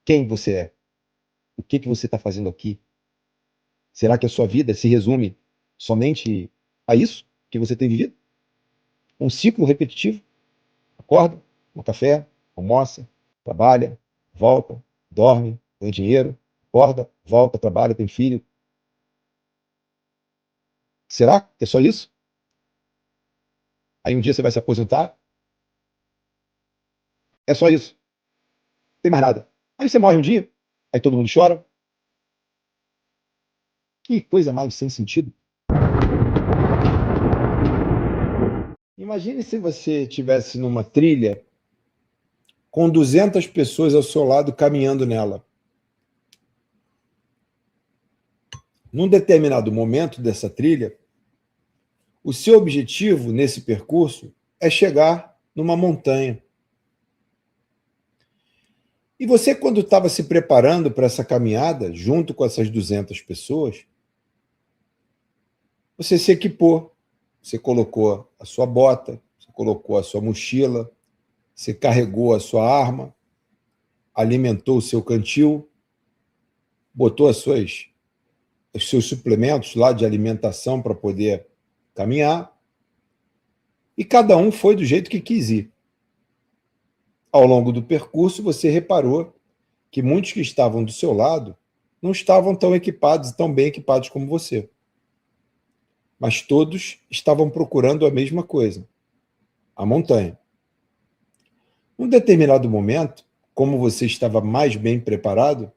quem você é, o que você está fazendo aqui. Será que a sua vida se resume somente a isso que você tem vivido? Um ciclo repetitivo? Acorda, toma café, almoça, trabalha, volta, dorme, ganha dinheiro, acorda, volta, trabalha, tem filho. Será que é só isso? Aí um dia você vai se aposentar, é só isso, não tem mais nada. Aí você morre um dia, aí todo mundo chora. Que coisa mais sem sentido. Imagine se você estivesse numa trilha com 200 pessoas ao seu lado caminhando nela. Num determinado momento dessa trilha, o seu objetivo nesse percurso é chegar numa montanha. E você, quando estava se preparando para essa caminhada, junto com essas 200 pessoas, você se equipou, você colocou a sua bota, você colocou a sua mochila, você carregou a sua arma, alimentou o seu cantil, botou os seus suplementos lá de alimentação para poder caminhar, e cada um foi do jeito que quis ir. Ao longo do percurso, você reparou que muitos que estavam do seu lado não estavam tão equipados e tão bem equipados como você. Mas todos estavam procurando a mesma coisa, a montanha. Num determinado momento, como você estava mais bem preparado,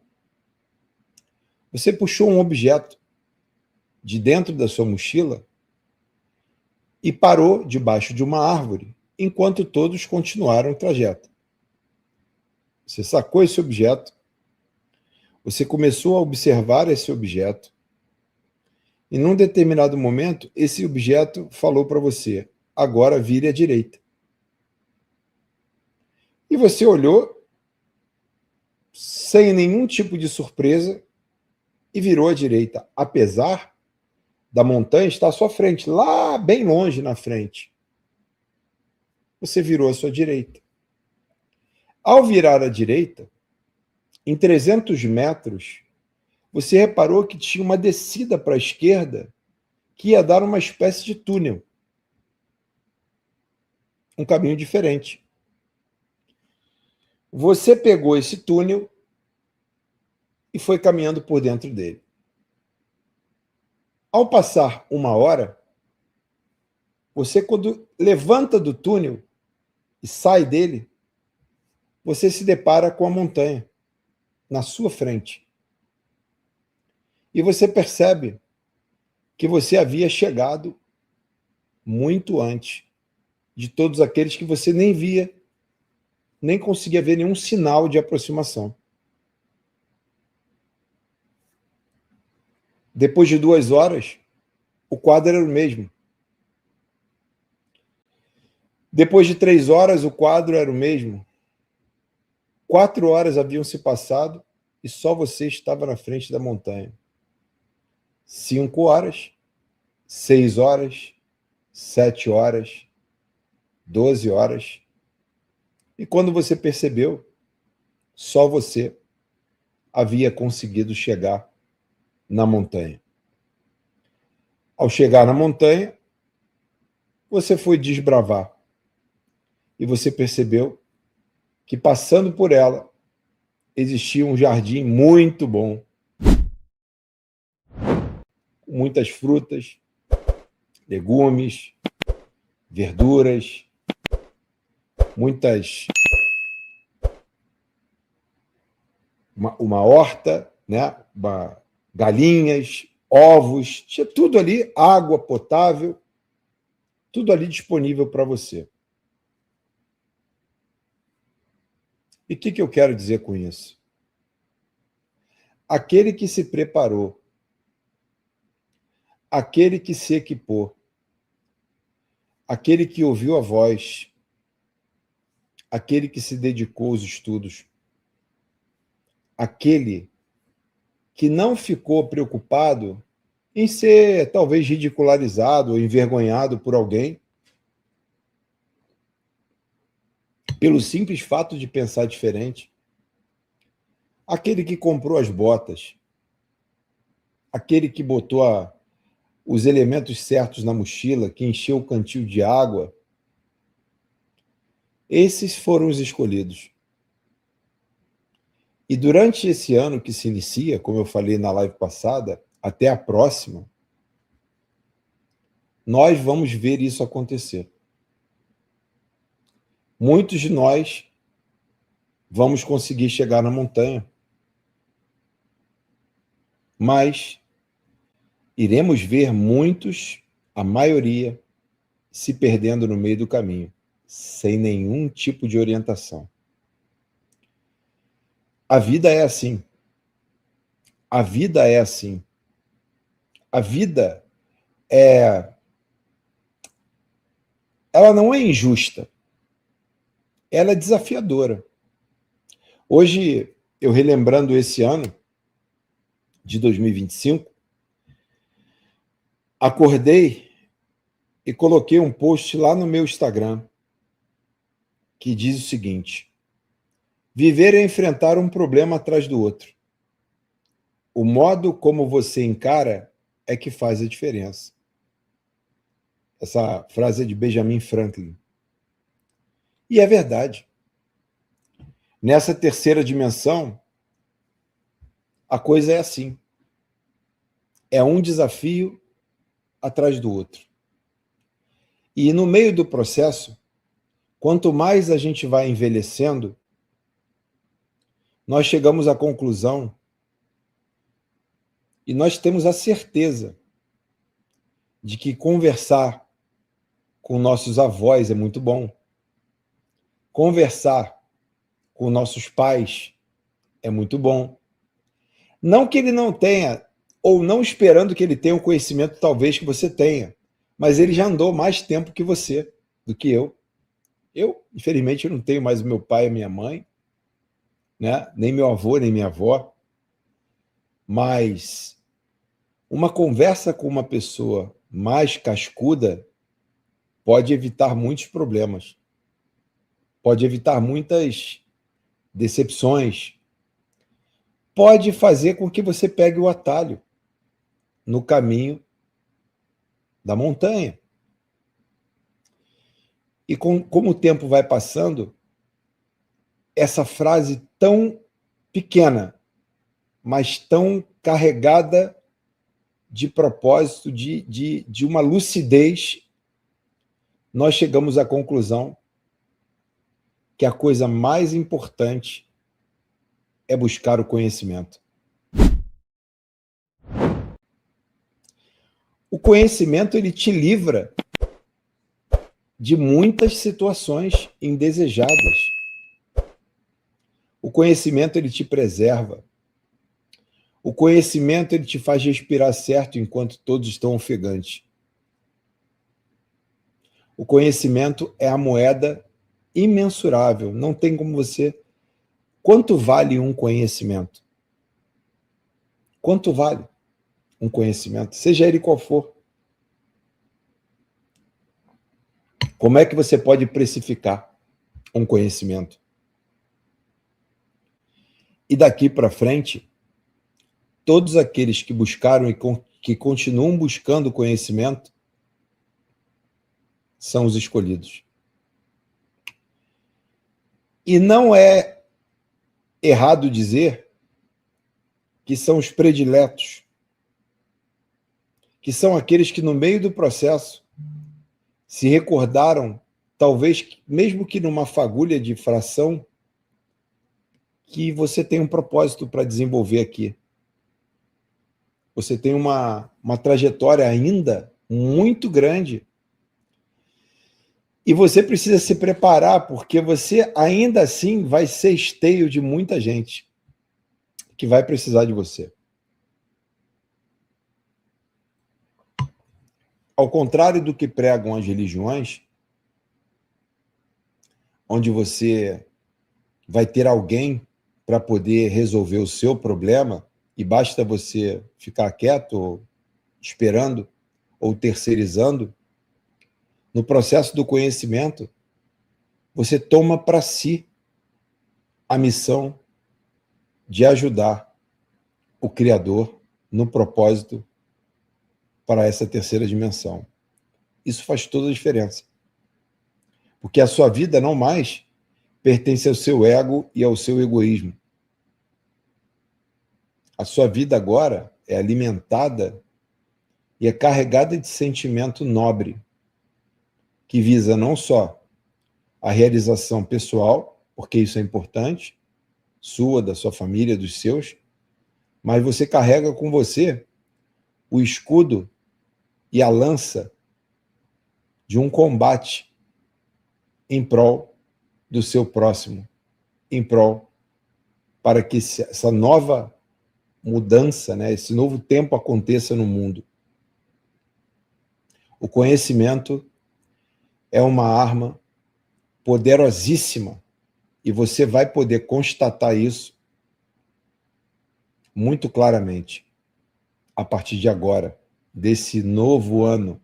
você puxou um objeto de dentro da sua mochila e parou debaixo de uma árvore, enquanto todos continuaram o trajeto. Você sacou esse objeto, você começou a observar esse objeto, e num determinado momento, esse objeto falou para você: agora vire à direita. E você olhou, sem nenhum tipo de surpresa, e virou à direita, apesar da montanha estar à sua frente, lá bem longe na frente. Você virou à sua direita. Ao virar à direita, em 300 metros, você reparou que tinha uma descida para a esquerda que ia dar uma espécie de túnel. Um caminho diferente. Você pegou esse túnel e foi caminhando por dentro dele. Ao passar uma hora, você, quando levanta do túnel e sai dele, você se depara com a montanha na sua frente. E você percebe que você havia chegado muito antes de todos aqueles que você nem via, nem conseguia ver nenhum sinal de aproximação. Depois de 2 horas, o quadro era o mesmo. Depois de 3 horas, o quadro era o mesmo. 4 horas haviam se passado e só você estava na frente da montanha. 5 horas, 6 horas, 7 horas, 12 horas. E quando você percebeu, só você havia conseguido chegar na montanha. Ao chegar na montanha, você foi desbravar. E você percebeu que, passando por ela, existia um jardim muito bom, com muitas frutas, legumes, verduras, uma horta, né? Galinhas, ovos, tinha tudo ali, água potável, tudo ali disponível para você. E o que eu quero dizer com isso? Aquele que se preparou, aquele que se equipou, aquele que ouviu a voz, aquele que se dedicou aos estudos, aquele que não ficou preocupado em ser talvez ridicularizado ou envergonhado por alguém, pelo simples fato de pensar diferente. aquele que comprou as botas, aquele que botou os elementos certos na mochila, que encheu o cantil de água, esses foram os escolhidos. E durante esse ano que se inicia, como eu falei na live passada, até a próxima, nós vamos ver isso acontecer. Muitos de nós vamos conseguir chegar na montanha, mas iremos ver muitos, a maioria, se perdendo no meio do caminho, sem nenhum tipo de orientação. A vida é assim. A vida é assim. A vida ela não é injusta. Ela é desafiadora. Hoje, eu relembrando esse ano de 2025, acordei e coloquei um post lá no meu Instagram que diz o seguinte: viver é enfrentar um problema atrás do outro. O modo como você encara é que faz a diferença. Essa frase é de Benjamin Franklin. E é verdade. Nessa terceira dimensão, a coisa é assim. É um desafio atrás do outro. E no meio do processo, quanto mais a gente vai envelhecendo, nós chegamos à conclusão e nós temos a certeza de que conversar com nossos avós é muito bom. Conversar com nossos pais é muito bom. Não que ele não tenha, ou não esperando que ele tenha o conhecimento talvez que você tenha, mas ele já andou mais tempo que você, do que eu. Eu, infelizmente, não tenho mais o meu pai e a minha mãe, né? Nem meu avô, nem minha avó. Mas uma conversa com uma pessoa mais cascuda pode evitar muitos problemas. Pode evitar muitas decepções. Pode fazer com que você pegue o atalho no caminho da montanha. E como o tempo vai passando, essa frase tão pequena, mas tão carregada de propósito, de uma lucidez, nós chegamos à conclusão que a coisa mais importante é buscar o conhecimento. O conhecimento, ele te livra de muitas situações indesejadas. O conhecimento, ele te preserva. O conhecimento, ele te faz respirar certo enquanto todos estão ofegantes. O conhecimento é a moeda imensurável. Não tem como você... Quanto vale um conhecimento? Quanto vale um conhecimento? Seja ele qual for. Como é que você pode precificar um conhecimento? E daqui para frente, todos aqueles que buscaram e que continuam buscando conhecimento são os escolhidos. E não é errado dizer que são os prediletos, que são aqueles que no meio do processo se recordaram, talvez mesmo que numa fagulha de fração, que você tem um propósito para desenvolver aqui. Você tem uma trajetória ainda muito grande. E você precisa se preparar, porque você ainda assim vai ser esteio de muita gente que vai precisar de você. Ao contrário do que pregam as religiões, onde você vai ter alguém para poder resolver o seu problema e basta você ficar quieto, esperando ou terceirizando, no processo do conhecimento, você toma para si a missão de ajudar o Criador no propósito para essa terceira dimensão. Isso faz toda a diferença. Porque a sua vida não mais pertence ao seu ego e ao seu egoísmo. A sua vida agora é alimentada e é carregada de sentimento nobre, que visa não só a realização pessoal, porque isso é importante, sua, da sua família, dos seus, mas você carrega com você o escudo e a lança de um combate em prol do seu próximo, em prol para que essa nova mudança, né, esse novo tempo aconteça no mundo. O conhecimento é uma arma poderosíssima e você vai poder constatar isso muito claramente a partir de agora, desse novo ano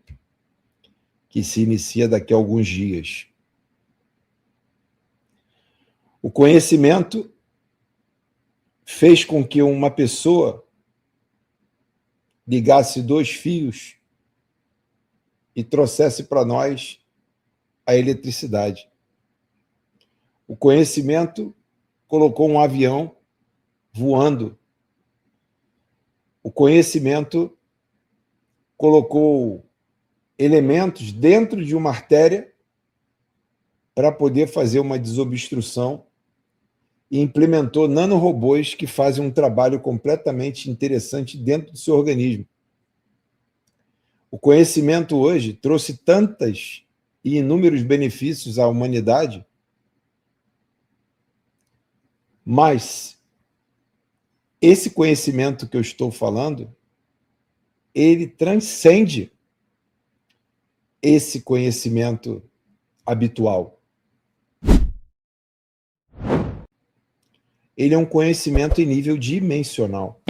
que se inicia daqui a alguns dias. O conhecimento fez com que uma pessoa ligasse dois fios e trouxesse para nós a eletricidade. O conhecimento colocou um avião voando. O conhecimento colocou elementos dentro de uma artéria para poder fazer uma desobstrução e implementou nanorobôs que fazem um trabalho completamente interessante dentro do seu organismo. O conhecimento hoje trouxe tantas e inúmeros benefícios à humanidade, mas esse conhecimento que eu estou falando, ele transcende esse conhecimento habitual. Ele é um conhecimento em nível dimensional.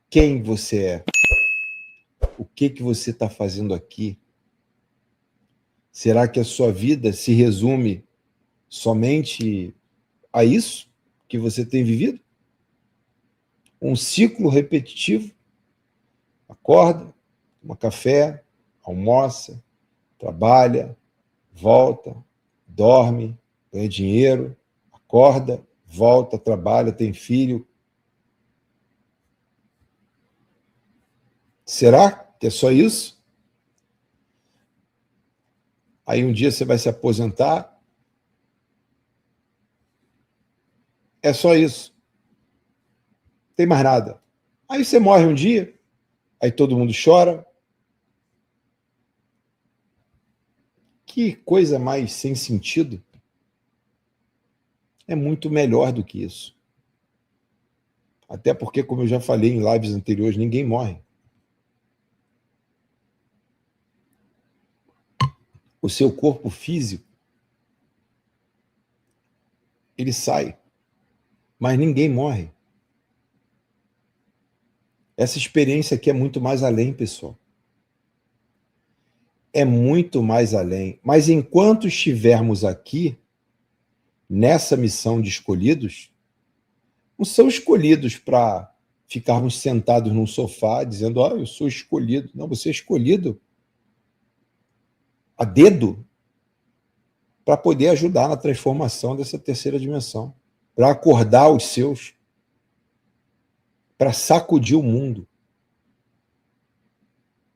Quem você é? O que você está fazendo aqui? Será que a sua vida se resume somente a isso que você tem vivido? Um ciclo repetitivo? Acorda, toma café, almoça, trabalha, volta, dorme, ganha dinheiro, acorda, volta, trabalha, tem filho. Será que é só isso? Aí um dia você vai se aposentar. É só isso. Não tem mais nada. Aí você morre um dia, aí todo mundo chora. Que coisa mais sem sentido. É muito melhor do que isso. Até porque, como eu já falei em lives anteriores, ninguém morre. O seu corpo físico, ele sai, mas ninguém morre. Essa experiência aqui é muito mais além, pessoal. É muito mais além. Mas enquanto estivermos aqui, nessa missão de escolhidos, não são escolhidos para ficarmos sentados num sofá dizendo, eu sou escolhido. Não, você é escolhido a dedo para poder ajudar na transformação dessa terceira dimensão, para acordar os seus, para sacudir o mundo.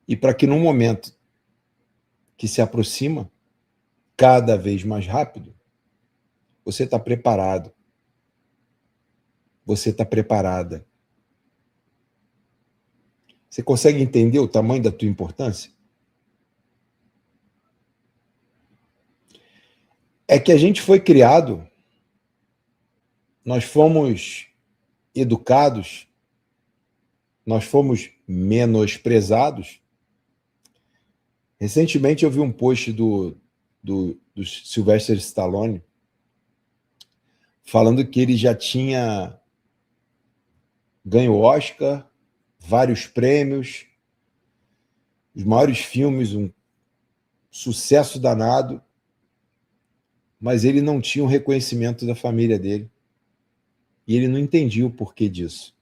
E para que, num momento que se aproxima cada vez mais rápido, você está preparado. Você está preparada. Você consegue entender o tamanho da tua importância? É que a gente foi criado, nós fomos educados, nós fomos menosprezados. Recentemente eu vi um post do Sylvester Stallone falando que ele já tinha ganho Oscar, vários prêmios, os maiores filmes, um sucesso danado, mas ele não tinha o reconhecimento da família dele. E ele não entendia o porquê disso.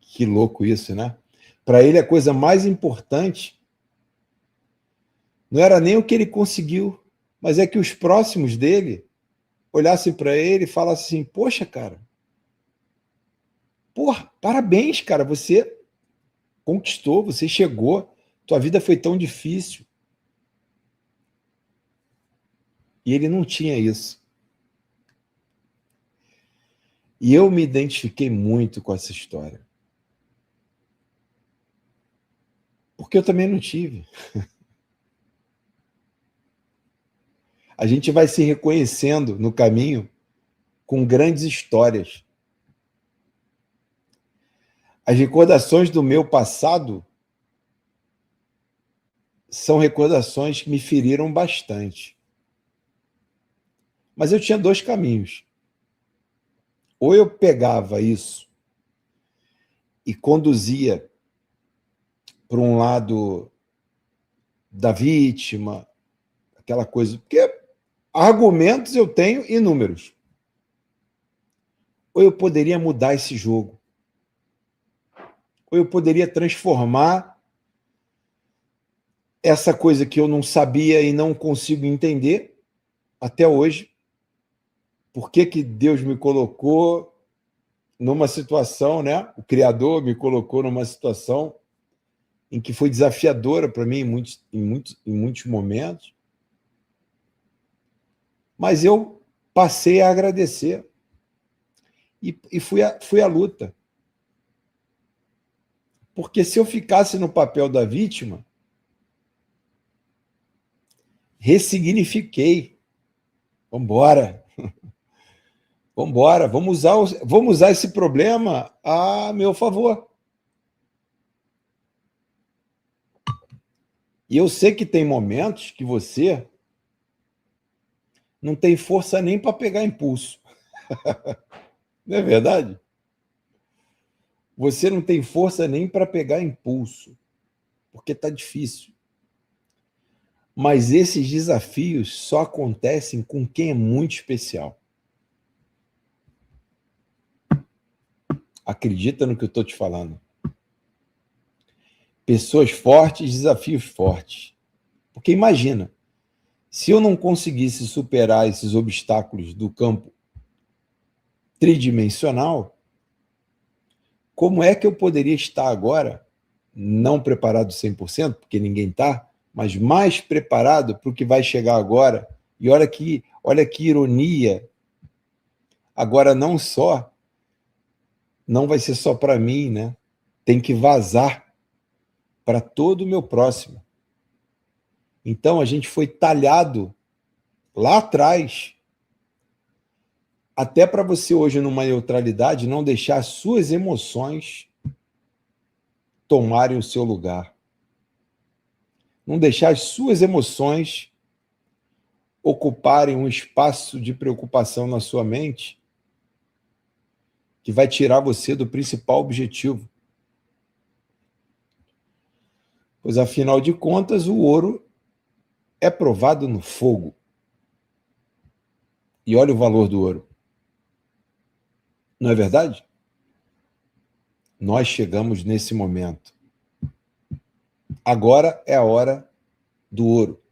Que louco isso, né? Para ele, a coisa mais importante não era nem o que ele conseguiu, mas é que os próximos dele olhassem para ele e falassem assim: poxa, cara, porra, parabéns, cara, você conquistou, você chegou, tua vida foi tão difícil. E ele não tinha isso. E eu me identifiquei muito com essa história. Porque eu também não tive. A gente vai se reconhecendo no caminho com grandes histórias. As recordações do meu passado são recordações que me feriram bastante. Mas eu tinha dois caminhos. Ou eu pegava isso e conduzia para um lado da vítima, aquela coisa. Porque argumentos eu tenho inúmeros. Ou eu poderia mudar esse jogo. Ou eu poderia transformar essa coisa que eu não sabia e não consigo entender até hoje. Por que que Deus me colocou numa situação, né? O Criador me colocou numa situação em que foi desafiadora para mim em muitos momentos. Mas eu passei a agradecer e fui à luta. Porque se eu ficasse no papel da vítima, ressignifiquei. Vamos embora. Vamos embora. Vamos usar esse problema a meu favor. E eu sei que tem momentos que você não tem força nem para pegar impulso. Não é verdade? Você não tem força nem para pegar impulso, porque está difícil. Mas esses desafios só acontecem com quem é muito especial. Acredita no que eu estou te falando. Pessoas fortes, desafios fortes. Porque imagina, se eu não conseguisse superar esses obstáculos do campo tridimensional, como é que eu poderia estar agora, não preparado 100%, porque ninguém está, mas mais preparado para o que vai chegar agora? E olha que ironia, agora não vai ser só para mim, né? Tem que vazar para todo o meu próximo. Então a gente foi talhado lá atrás, até para você hoje numa neutralidade não deixar as suas emoções tomarem o seu lugar. Não deixar as suas emoções ocuparem um espaço de preocupação na sua mente que vai tirar você do principal objetivo. Pois, afinal de contas, o ouro é provado no fogo. E olha o valor do ouro. Não é verdade? Nós chegamos nesse momento. Agora é a hora do ouro.